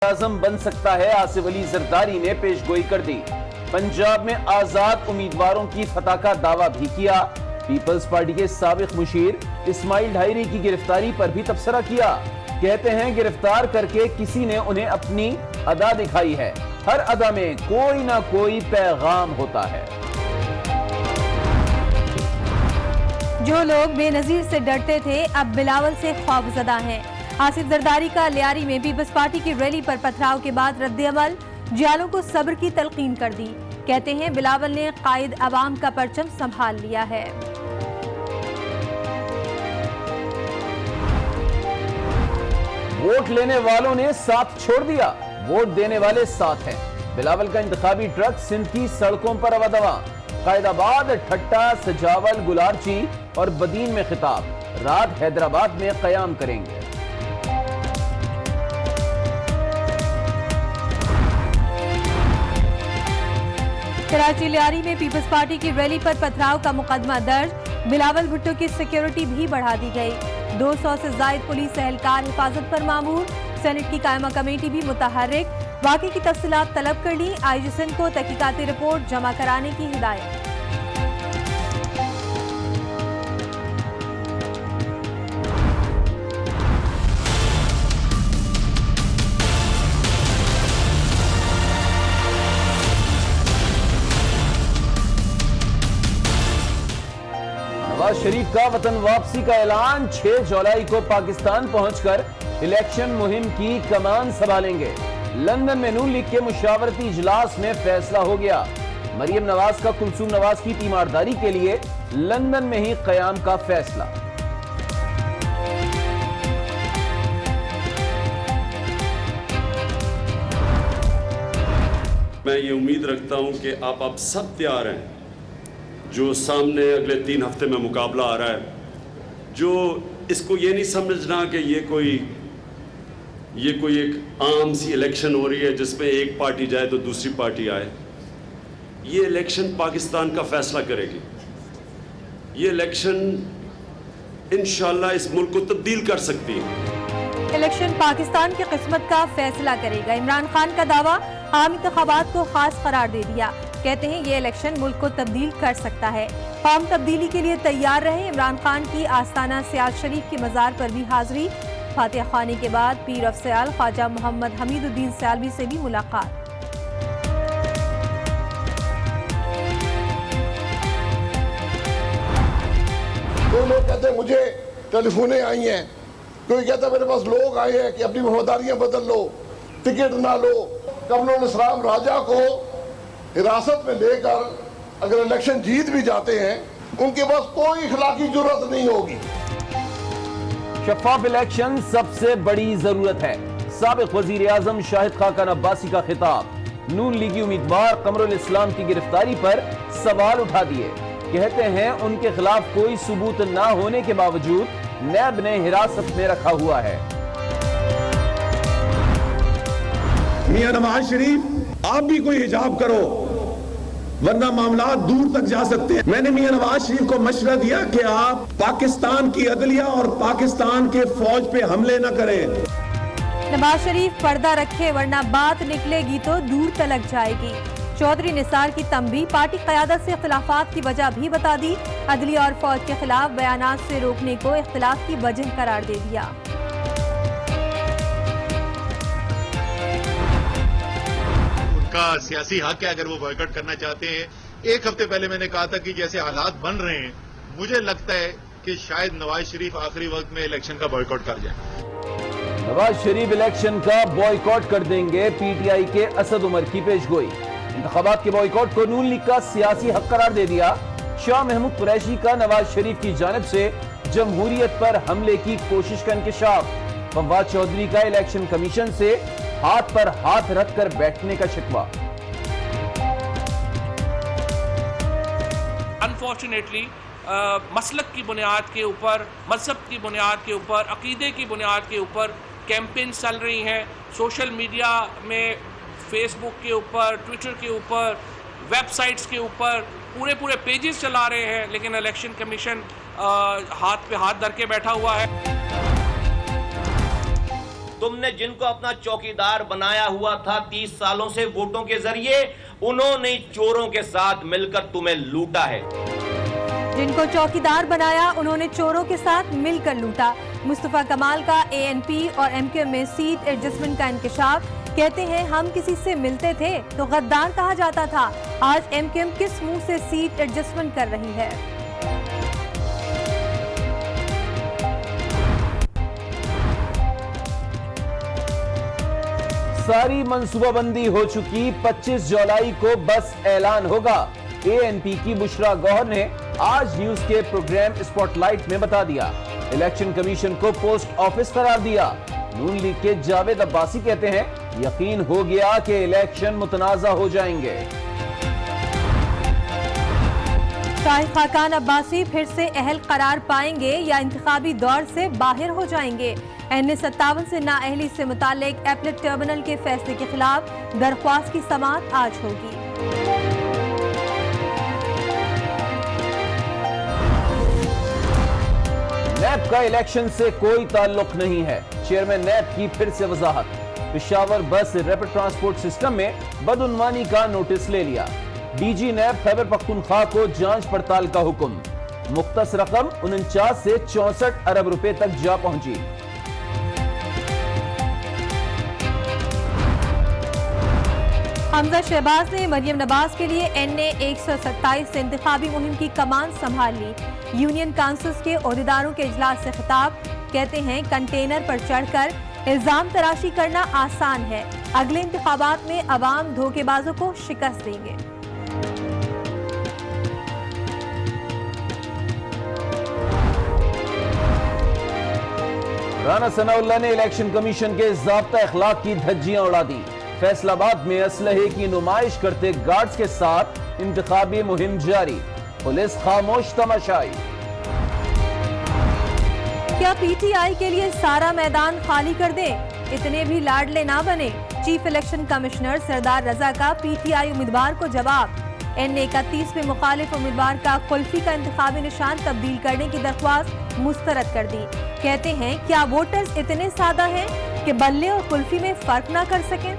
आज़म बन सकता है, आसिफ अली जरदारी ने पेशगोई कर दी। पंजाब में आजाद उम्मीदवारों की फतह का दावा भी किया। पीपल्स पार्टी के साबिक मुशीर इस्माइल ढायरी की गिरफ्तारी पर भी तबसरा किया। कहते हैं गिरफ्तार करके किसी ने उन्हें अपनी अदा दिखाई है। हर अदा में कोई ना कोई पैगाम होता है। जो लोग बेनजीर से डरते थे अब बिलावल से खौफजदा हैं। आसिफ जरदारी का लियारी में पीपल्स पार्टी की रैली पर पथराव के बाद रद्द-ए-अमल, जियालों को सब्र की तलकीन कर दी। कहते हैं बिलावल ने कायद अवाम का परचम संभाल लिया है। वोट लेने वालों ने साथ छोड़ दिया, वोट देने वाले साथ हैं। बिलावल का इंतखाबी ट्रक सिंध की सड़कों पर अवदवा। कायदाबाद, ठट्टा, सजावल, गुलारची और बदीन में खिताब, रात हैदराबाद में कयाम करेंगे। कराची लियारी में पीपल्स पार्टी की रैली पर पथराव का मुकदमा दर्ज। बिलावल भुट्टो की सिक्योरिटी भी बढ़ा दी गई। 200 से ज्यादा पुलिस एहलकार हिफाजत पर मामूर। सेनेट की कायमा कमेटी भी मुतहर्रिक। वाक़े की तफसीलात तलब कर ली। आईजी सिंध को तहकीकाती रिपोर्ट जमा कराने की हिदायत। नवाज शरीफ का वतन वापसी का ऐलान। 6 जुलाई को पाकिस्तान पहुंचकर इलेक्शन मुहिम की कमान संभालेंगे। लंदन में नून लीग के मुशावरती इजलास में फैसला हो गया। मरियम नवाज का कुलसूम नवाज की तीमारदारी के लिए लंदन में ही कयाम का फैसला। मैं ये उम्मीद रखता हूं कि आप अब सब तैयार हैं। जो सामने अगले 3 हफ्ते में मुकाबला आ रहा है, जो इसको ये नहीं समझना कि ये कोई एक आम सी इलेक्शन हो रही है जिसमें एक पार्टी जाए तो दूसरी पार्टी आए। ये इलेक्शन पाकिस्तान का फैसला करेगी। ये इलेक्शन इंशाल्लाह इस मुल्क को तब्दील कर सकती है। इलेक्शन पाकिस्तान की किस्मत का फैसला करेगा। इमरान खान का दावा, आम इंतखाबात को खास करार दे दिया। कहते हैं ये इलेक्शन मुल्क को तब्दील कर सकता है। कौम तब्दीली के लिए तैयार रहे। इमरान खान की आस्ताना सियाज शरीफ की मज़ार पर भी हाजिरी। फातिहा खानी के बाद पीर अफसयाल ख्वाजा मोहम्मद हमीदुद्दीन सियालवी से भी मुलाकात। तो लोग कहते हैं मुझे टेलीफोनें आई हैं, कोई कहता है मेरे पास लोग आए हैं कि अपनी वफादारियां बदल लो, टिकट ना लो। कमरुल इस्लाम राजा को हिरासत में लेकर अगर इलेक्शन जीत भी जाते हैं, उनके पास कोई इखलाकी जुर्रत नहीं होगी। शफाफ इलेक्शन सबसे बड़ी जरूरत है। साबिक वजीर आजम शाहिद खाकान अब्बासी का खिताब। नून लीगी उम्मीदवार कमरुल इस्लाम की गिरफ्तारी पर सवाल उठा दिए। कहते हैं उनके खिलाफ कोई सबूत ना होने के बावजूद नैब ने हिरासत में रखा हुआ है। मियां नवाज शरीफ, आप भी कोई हिजाब करो वरना मामला दूर तक जा सकते हैं। मैंने मियां नवाज शरीफ को मशवरा दिया कि आप पाकिस्तान की अदलिया और पाकिस्तान के फौज पे हमले न करें। नवाज शरीफ पर्दा रखे वरना बात निकलेगी तो दूर तलक जाएगी। चौधरी निसार की तंबी, पार्टी क़यादत से इख्तिलाफात की वजह भी बता दी। अदलिया और फौज के खिलाफ बयानात से रोकने को इख्तिलाफ की वजह करार दे दिया। उनका सियासी हक है अगर वो बॉयकॉट करना चाहते हैं। 1 हफ्ते पहले मैंने कहा था कि जैसे हालात बन रहे हैं, मुझे लगता है कि शायद नवाज शरीफ आखिरी वक्त में इलेक्शन का बॉयकॉट कर जाए। नवाज शरीफ इलेक्शन का बॉयकॉट कर देंगे, पीटीआई के असद उमर की पेशगोई। इंतखाबात के बॉयकॉट को नून लीग का सियासी हक करार दे दिया। शाह महमूद कुरैशी का नवाज शरीफ की जानिब से जमहूरियत पर हमले की कोशिश का इंकशाफ। फवाद चौधरी का इलेक्शन कमीशन से हाथ पर हाथ रखकर बैठने का शिकवा। अनफॉर्चुनेटली मसलक की बुनियाद के ऊपर, मजहब की बुनियाद के ऊपर, अकीदे की बुनियाद के ऊपर कैंपेन चल रही हैं। सोशल मीडिया में, फेसबुक के ऊपर, ट्विटर के ऊपर, वेबसाइट्स के ऊपर पूरे पेजेस चला रहे हैं, लेकिन इलेक्शन कमीशन हाथ पे हाथ धर के बैठा हुआ है। तुमने जिनको अपना चौकीदार बनाया हुआ था 30 सालों से वोटों के जरिए, उन्होंने चोरों के साथ मिलकर तुम्हें लूटा है। जिनको चौकीदार बनाया उन्होंने चोरों के साथ मिलकर लूटा। मुस्तफा कमाल का एएनपी और एमक्यूएम में सीट एडजस्टमेंट का इंकशाफ। कहते हैं हम किसी से मिलते थे तो गद्दार कहा जाता था। आज एमक्यूएम किस मुंह से सीट एडजस्टमेंट कर रही है? सारी मंसूबाबंदी हो चुकी, 25 जुलाई को बस ऐलान होगा। एएनपी की बुशरा गौहर ने आज न्यूज के प्रोग्राम स्पॉटलाइट में बता दिया। इलेक्शन कमीशन को पोस्ट ऑफिस करार दिया। नून लीग के जावेद अब्बासी कहते हैं यकीन हो गया कि इलेक्शन मुतनाज़ा हो जाएंगे। शाहिद खाकान अब्बासी फिर से अहल करार पाएंगे या इंतखाबी दौर से बाहर हो जाएंगे। NA57 से नाअहली से मुतालिक एपलेट टर्मिनल के फैसले के खिलाफ दरख्वास्त की समाअत आज होगी। नैब का इलेक्शन से कोई ताल्लुक नहीं है, चेयरमैन नैब की फिर से वजाहत। पेशावर बस रैपिड ट्रांसपोर्ट सिस्टम में बदउनवानी का नोटिस ले लिया। डीजी नैब खैबर पख्तूनख्वा को जांच पड़ताल का हुक्म। मुख्तस रकम 49 से 64 अरब रुपए तक जा पहुंची। हमजा शहबाज ने मरियम नवाज के लिए NA127 से इंतखाबी मुहिम की कमान संभाल ली। यूनियन काउंसिल्स के ओहदेदारों के इजलास से खिताब। कहते हैं कंटेनर पर चढ़कर इल्जाम तराशी करना आसान है। अगले इंतखाबात में अवाम धोखेबाजों को शिकस्त देंगे। राना सनाउल्लाह ने इलेक्शन कमीशन के ज़ाब्ता अखलाक की धज्जियां उड़ा दी। फैसलाबाद में असलहे की नुमाइश करते गार्ड्स के साथ इंतखाबी मुहिम जारी। पुलिस खामोश तमाशाई। क्या पीटीआई के लिए सारा मैदान खाली कर दें? इतने भी लाडले ना बने। चीफ इलेक्शन कमिश्नर सरदार रजा का पीटीआई उम्मीदवार को जवाब। NA31 में मुखालिफ उम्मीदवार का कुल्फी का इंतखाबी निशान तब्दील करने की दरख्वास्त मुस्तरद कर दी। कहते हैं क्या वोटर्स इतने सादा हैं कि बल्ले और कुल्फी में फर्क ना कर सकें?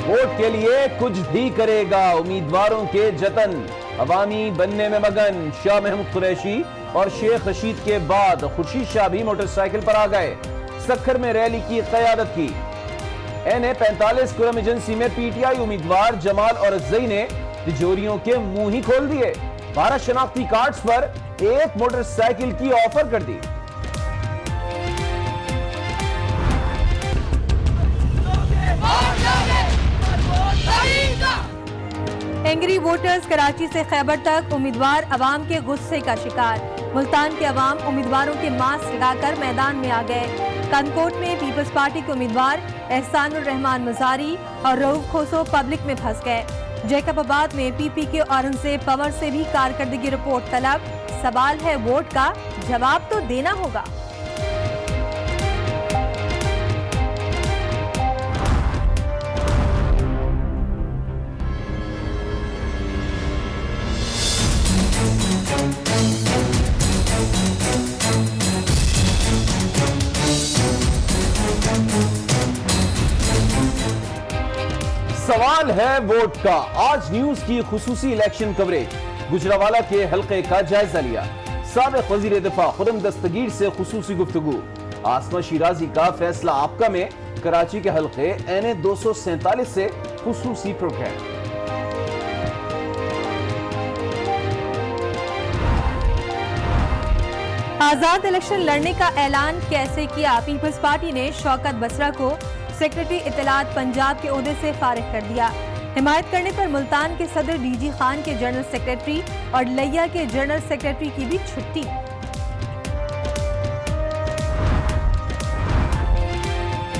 वोट के लिए कुछ भी करेगा, उम्मीदवारों के जतन। अवामी बनने में मगन। शाह महमूद कुरैशी और शेख रशीद के बाद खुर्शीद शाह भी मोटरसाइकिल पर आ गए। सखर में रैली की क़यादत की। NA45 कुरम एजेंसी में पीटीआई उम्मीदवार जमाल और अज़ई ने तिजोरियों के मुंह ही खोल दिए। 12 शनाख्ती कार्ड्स पर एक मोटरसाइकिल की ऑफर कर दी। एंग्री वोटर्स कराची से खैबर तक उम्मीदवार अवाम के गुस्से का शिकार। मुल्तान के अवाम उम्मीदवारों के मास्क लगाकर मैदान में आ गए। कनकोट में पीपल्स पार्टी के उम्मीदवार एहसानुर रहमान मजारी और रऊफ खोसो पब्लिक में फंस गए। जैकबाबाद में पीपी के औरंगजेब पंवर से भी कारकर्दगी रिपोर्ट तलब। सवाल है वोट का, जवाब तो देना होगा। सवाल है वोट का। आज न्यूज की खुसूसी इलेक्शन कवरेज। गुजरावाला के हल्के का जायजा लिया। साबिक वजीर दिफा खुर्रम दस्तगीर से खुसूसी गुफ्तगू। आसमा शिराजी का फैसला आपका में कराची के हल्के NA247 से खुसूसी प्रोग्राम। आजाद इलेक्शन लड़ने का ऐलान कैसे किया? पीपल्स पार्टी ने शौकत बसरा को सेक्रेटरी इत्तलात पंजाब के ओहदे से फारिग कर दिया। हिमायत करने पर मुल्तान के सदर DG खान के जनरल सेक्रेटरी और लिया के जनरल सेक्रेटरी की भी छुट्टी।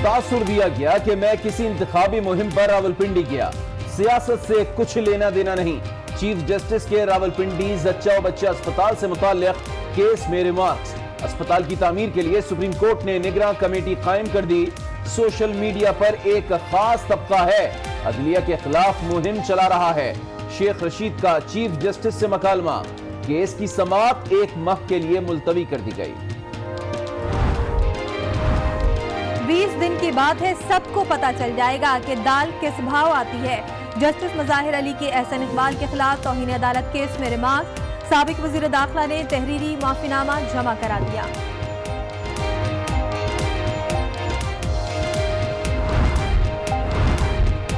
तासुर दिया गया कि मैं किसी इंतखाबी मुहिम पर रावलपिंडी गया। सियासत से कुछ लेना देना नहीं। चीफ जस्टिस के रावलपिंडी जच्चा बच्चा अस्पताल से मुताल्लिक केस में रिमार्क्स। अस्पताल की तामीर के लिए सुप्रीम कोर्ट ने निगरां कमेटी कायम कर दी। सोशल मीडिया पर एक खास तबका है अदलिया के खिलाफ मुहिम चला रहा है। शेख रशीद का चीफ जस्टिस से मकालमा, केस की समाअत 1 माह के लिए मुलतवी कर दी गई। 20 दिन की बात है, सबको पता चल जाएगा कि दाल किस भाव आती है। जस्टिस मज़ाहिर अली के एहसन इकबाल के खिलाफ तौहीन अदालत केस में रिमांड। साबिक वज़ीर दाखिला ने तहरीरी माफीनामा जमा करा दिया।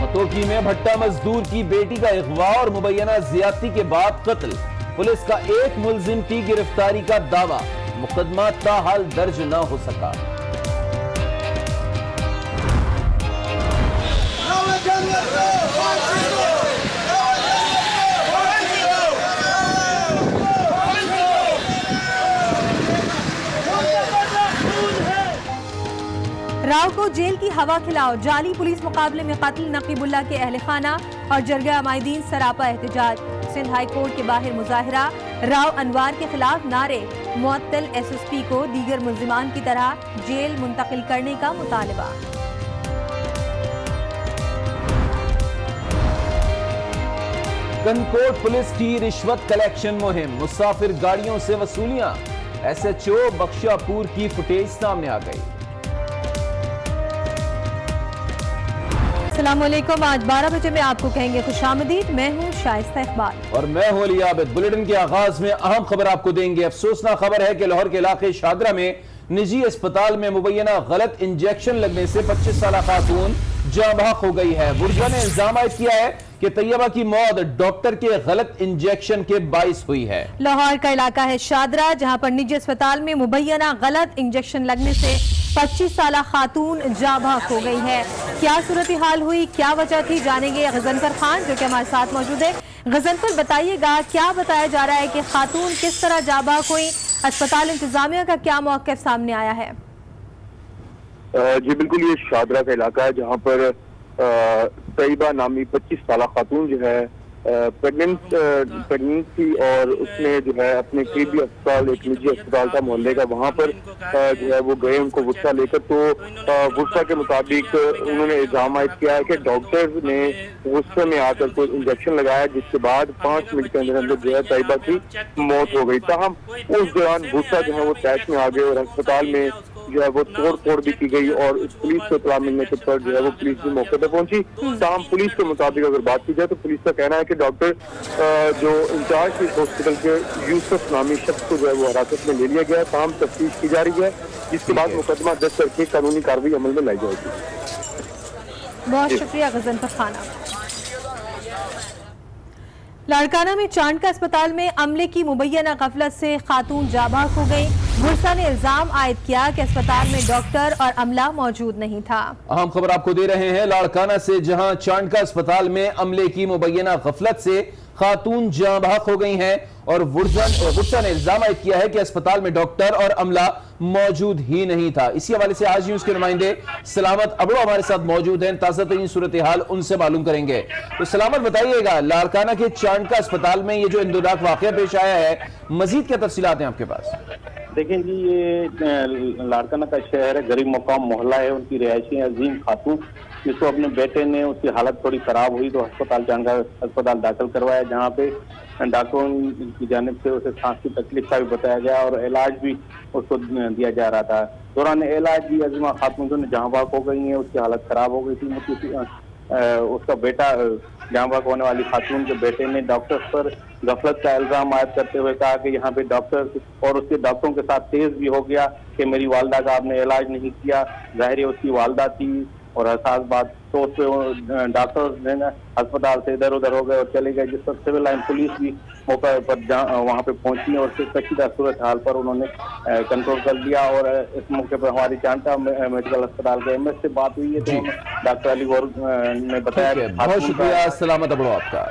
मतोकी में भट्टा मजदूर की बेटी का अगवा और मुबैना ज्यादती के बाद कत्ल। पुलिस का एक मुलजिम की गिरफ्तारी का दावा, मुकदमा ताहाल दर्ज न हो सका। राव को जेल की हवा खिलाओ, जाली पुलिस मुकाबले में कत्ल। नकीबुल्ला के अहल खाना और जरगा अमायदीन सरापा एहतजाज। सिंध हाई कोर्ट के बाहर मुजाहिरा, राव अनवार के खिलाफ नारे। मुअत्तल SSP को दीगर मुल्जिमान की तरह जेल मुंतकिल करने का मुतालबा। कनकोट पुलिस की रिश्वत कलेक्शन मुहिम, मुसाफिर गाड़ियों से वसूलियां। SHO बख्शापुर की फुटेज सामने आ गई। अस्सलामुअलैकुम, आज 12 बजे में आपको कहेंगे खुशामदीद। मैं हूं शाइस्ता इकबाल और मैं हूं अली आबिद। बुलेटिन के आगाज में अहम खबर आपको देंगे। अफसोसनाक खबर है कि लाहौर के इलाके शादरा में निजी अस्पताल में मुबैना गलत इंजेक्शन लगने से 25 साल खातून जाँ बहक हो गई है। बुर्जा ने इल्जाम आयद किया है कि तैयबा की मौत डॉक्टर के गलत इंजेक्शन के बाइस हुई है। लाहौर का इलाका है शादरा, जहां पर निजी अस्पताल में मुबैना गलत इंजेक्शन लगने से 25 साल खातून जाँ बहक हो गई है। क्या सूरत हाल हुई, क्या वजह थी, जानेंगे गजनफर खान जो कि हमारे साथ मौजूद है। गजनफर, बताइएगा क्या बताया जा रहा है कि खातून किस तरह जाँ बहक हुई, अस्पताल इंतजामिया का क्या मौक़िफ़ सामने आया है? जी बिल्कुल, ये शादरा का इलाका है जहाँ पर तैयबा नामी 25 साल खातून जो है प्रेगनेंट थी और उसने जो है अपने करीबी अस्पताल, एक निजी अस्पताल था मोहल्ले का, वहाँ पर जो है वो गए उनको वुस्सा लेकर। तो वुस्सा के मुताबिक उन्होंने इल्जाम आयद किया है कि डॉक्टर ने वुस्से में आकर कोई इंजेक्शन लगाया, जिसके बाद 5 मिनट के अंदर अंदर जो है तैयबा की मौत हो गई। ताहम उस दौरान वुस्सा जो है वो तैश में आ गए और अस्पताल में जो है वो तोड़ फोड़ भी की गई और पुलिस को इत्तला मिलने के पर जो है वो पुलिस भी मौके पर पहुंची। ताहम पुलिस के मुताबिक अगर बात की जाए तो पुलिस का कहना है कि डॉक्टर जो इंचार्ज इस हॉस्पिटल के यूसुफ नामी शख्स को जो है वो हिरासत में ले लिया गया है। ताहम तफ्तीश की जा रही है, जिसके बाद मुकदमा दर्ज करके कानूनी कार्रवाई अमल में लाई जाएगी। बहुत शुक्रिया गजनफर खाना। लाड़काना में चांडका अस्पताल में अमले की मुबैना गफलत से खातून जाँ बहक हो गई। बुरसा ने इल्जाम आयद किया कि अस्पताल में डॉक्टर और अमला मौजूद नहीं था। अहम खबर आपको दे रहे हैं लाड़काना से, जहां चांडका अस्पताल में अमले की मुबैना गफलत से खातून जाँ बहक हो गई हैं और बुरसा ने इल्जाम आयद किया है कि अस्पताल में डॉक्टर और अमला मौजूद ही नहीं था। इसी हवाले से आज न्यूज के नुमाइंदे सलामत अबड़ो हमारे साथ मौजूद हैं, ताज़ा तरीन सूरत हाल उनसे मालूम करेंगे। तो सलामत, बताइएगा लाड़काना के चांडका अस्पताल में ये जो इंदुनाक वाकया पेश आया है, मजीद क्या तफसीलात हैं आपके पास? देखें जी, ये लाड़काना का शहर है, गरीब मकाम मोहल्ला है। उनकी रिहायशी अजीम खातून, जिसको अपने बेटे ने, उसकी हालत थोड़ी खराब हुई तो चांडका अस्पताल दाखिल करवाया, जहाँ पे डॉक्टरों की जानिब से उसे सांस की तकलीफ का भी बताया गया और इलाज भी उसको दिया जा रहा था। दौरान इलाज भी अजीमा खातून जो जहाँ बहक हो गई है, उसकी हालत खराब हो गई थी। उसका बेटा, जहाँ बहक होने वाली खातून के बेटे ने डॉक्टर्स पर गफलत का इल्जाम आयद करते हुए कहा कि यहाँ पे डॉक्टर और उसके डॉक्टरों के साथ तेज भी हो गया कि मेरी वालदा का आपने इलाज नहीं किया। जाहिर है उसकी वालदा थी और हसास बात, तो उस पर डॉक्टर अस्पताल से इधर उधर हो गए और चले गए, जिस पर सिविल लाइन पुलिस भी मौके पर वहाँ पे पहुंची और फिर कशीदा सूरत हाल पर उन्होंने कंट्रोल कर लिया। और इस मौके पर हमारी चांडका मेडिकल अस्पताल के MS से बात हुई है, तो डॉक्टर अली गौर ने बताया। बहुत शुक्रिया, सलामत अबड़ो आपका।